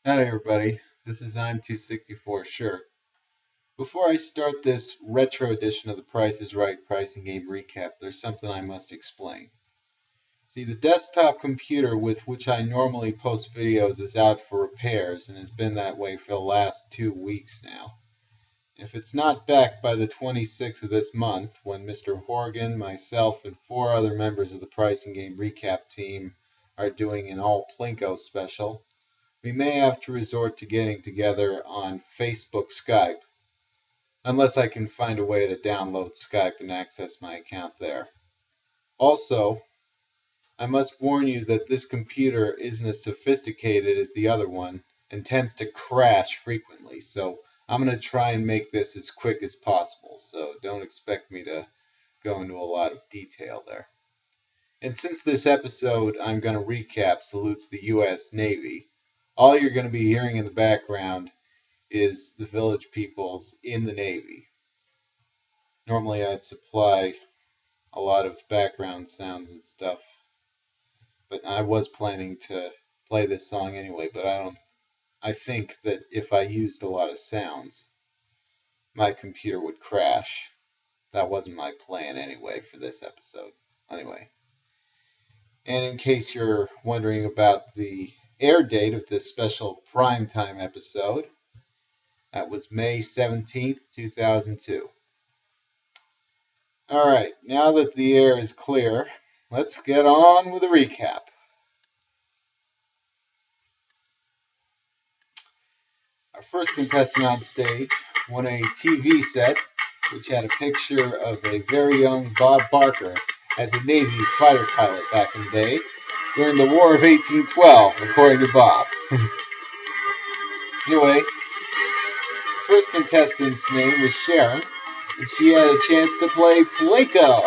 Hi everybody, this is I'm 264 Sure. Before I start this retro edition of the Price is Right pricing game recap, there's something I must explain. See, the desktop computer with which I normally post videos is out for repairs and has been that way for the last 2 weeks now. If it's not back by the 26th of this month, when Mr. Horgan, myself, and 4 other members of the pricing game recap team are doing an all Plinko special, we may have to resort to getting together on Facebook Skype, unless I can find a way to download Skype and access my account there. Also, I must warn you that this computer isn't as sophisticated as the other one and tends to crash frequently, so I'm going to try and make this as quick as possible, so don't expect me to go into a lot of detail there. And since this episode I'm going to recap salutes the US Navy, all you're going to be hearing in the background is the village peoples in the Navy. Normally I'd supply a lot of background sounds and stuff, but I was planning to play this song anyway, but I think that if I used a lot of sounds, my computer would crash. That wasn't my plan anyway for this episode. Anyway. And in case you're wondering about the air date of this special primetime episode, that was May 17th, 2002. Alright, now that the air is clear, let's get on with the recap. Our first contestant on stage won a TV set which had a picture of a very young Bob Barker as a Navy fighter pilot back in the day during the War of 1812, according to Bob. Anyway, the first contestant's name was Sharon, and she had a chance to play Plinko.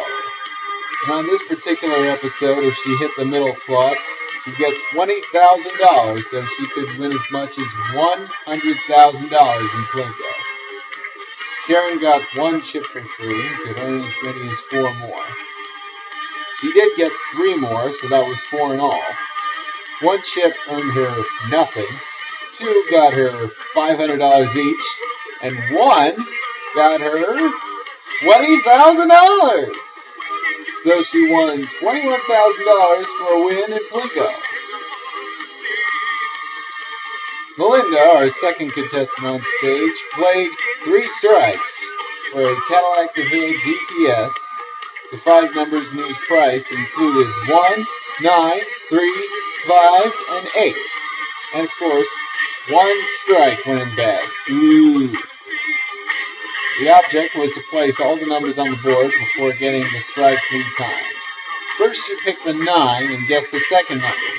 And on this particular episode, if she hit the middle slot, she'd get $20,000, so she could win as much as $100,000 in Plinko. Sharon got 1 chip for free and could earn as many as 4 more. She did get 3 more, so that was 4 in all. 1 chip earned her nothing, 2 got her $500 each, and 1 got her $20,000. So she won $21,000 for a win in Plinko. Melinda, our second contestant on stage, played 3 strikes for a Cadillac DeVille DTS. The 5 numbers in whose price included 1, 9, 3, 5, and 8. And of course, 1 strike went in bag. Ooh. The object was to place all the numbers on the board before getting the strike 3 times. First she picked the 9 and guessed the second number.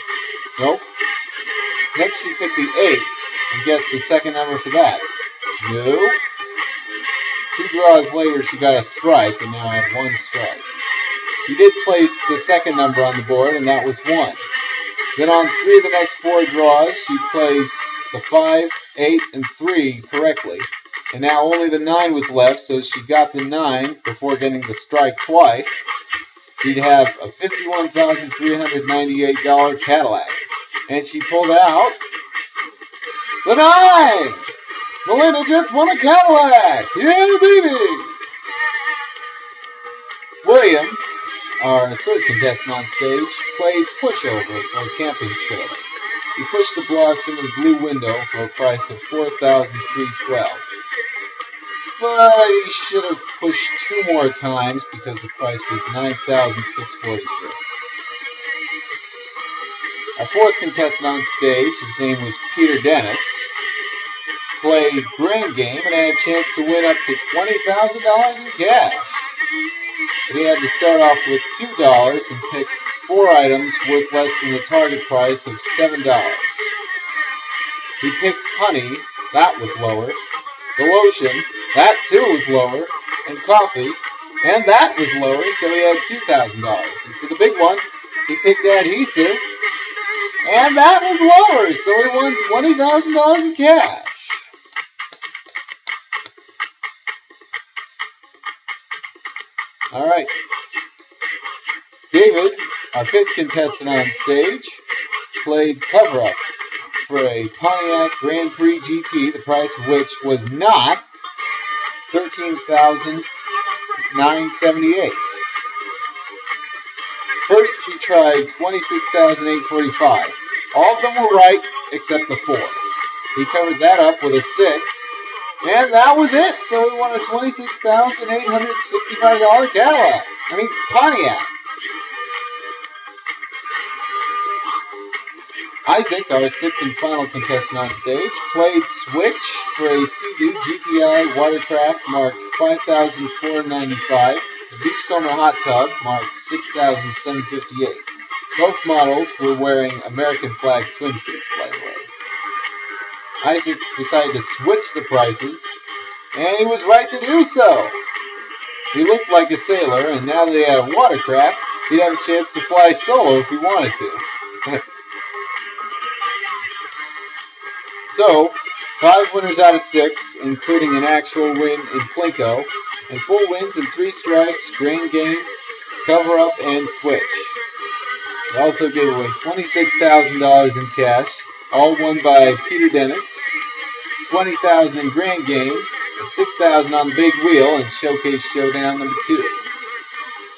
Nope. Next she picked the 8 and guessed the second number for that. No. 2 draws later she got a strike and now had 1 strike. She did place the second number on the board and that was 1. Then on 3 of the next 4 draws she placed the 5, 8, and 3 correctly. And now only the 9 was left, so she got the 9 before getting the strike twice. She'd have a $51,398 Cadillac. And she pulled out the 9! Melinda just won a Cadillac! Yeah, baby! William, our third contestant on stage, played pushover for a camping trailer. He pushed the blocks into the blue window for a price of $4,312. But he should have pushed 2 more times because the price was $9,643. Our fourth contestant on stage, his name was Peter Dennis, played Grand Game and had a chance to win up to $20,000 in cash. But he had to start off with $2 and pick 4 items worth less than the target price of $7. He picked honey, that was lower, the lotion, that too was lower, and coffee, and that was lower, so he had $2,000. And for the big one, he picked adhesive, and that was lower, so he won $20,000 in cash. Alright. David, our fifth contestant on stage, played cover-up for a Pontiac Grand Prix GT, the price of which was not $13,978. First, he tried $26,845. All of them were right except the 4. He covered that up with a 6, and that was it. So we won a $26,865 Cadillac. Pontiac. Isaac, our 6th and final contestant on stage, played Switch for a Sea-Doo GTI watercraft marked 5,495. The Beachcomber hot tub marked 6,758. Both models were wearing American flag swimsuits, by the way. Isaac decided to switch the prices, and he was right to do so. He looked like a sailor, and now that he had a watercraft, he'd have a chance to fly solo if he wanted to. So, 5 winners out of 6, including an actual win in Plinko, and 4 wins in 3 strikes, Grand Game, Cover Up, and Switch. We also gave away $26,000 in cash, all won by Peter Dennis, $20,000 in Grand Game, and $6,000 on the Big Wheel in Showcase Showdown number 2.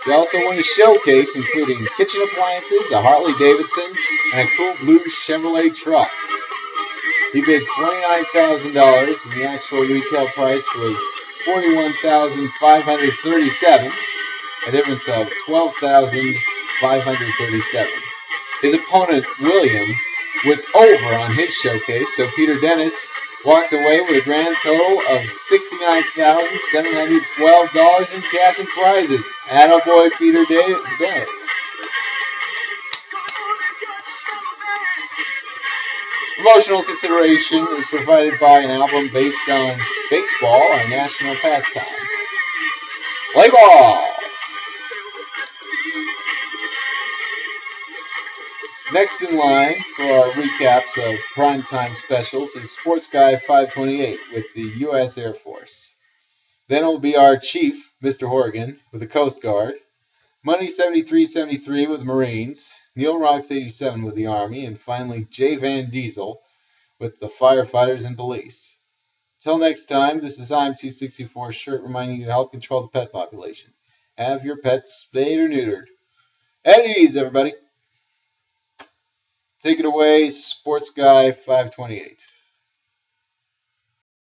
We also won a showcase including kitchen appliances, a Harley Davidson, and a cool blue Chevrolet truck. He bid $29,000, and the actual retail price was $41,537, a difference of $12,537. His opponent, William, was over on his showcase, so Peter Dennis walked away with a grand total of $69,712 in cash and prizes. Attaboy, Peter Dennis. Promotional consideration is provided by an album based on baseball, our national pastime. Play ball! Next in line for our recaps of primetime specials is Sports Guy 528 with the U.S. Air Force. Then it will be our Chief, Mr. Horgan, with the Coast Guard, Money 7373 with the Marines, Neil Rocks 87 with the Army, and finally Jay Van Diesel with the Firefighters and Police. Until next time, this is I'm264 Shirt reminding you to help control the pet population. Have your pets spayed or neutered. At ease, everybody. Take it away, Sports Guy 528.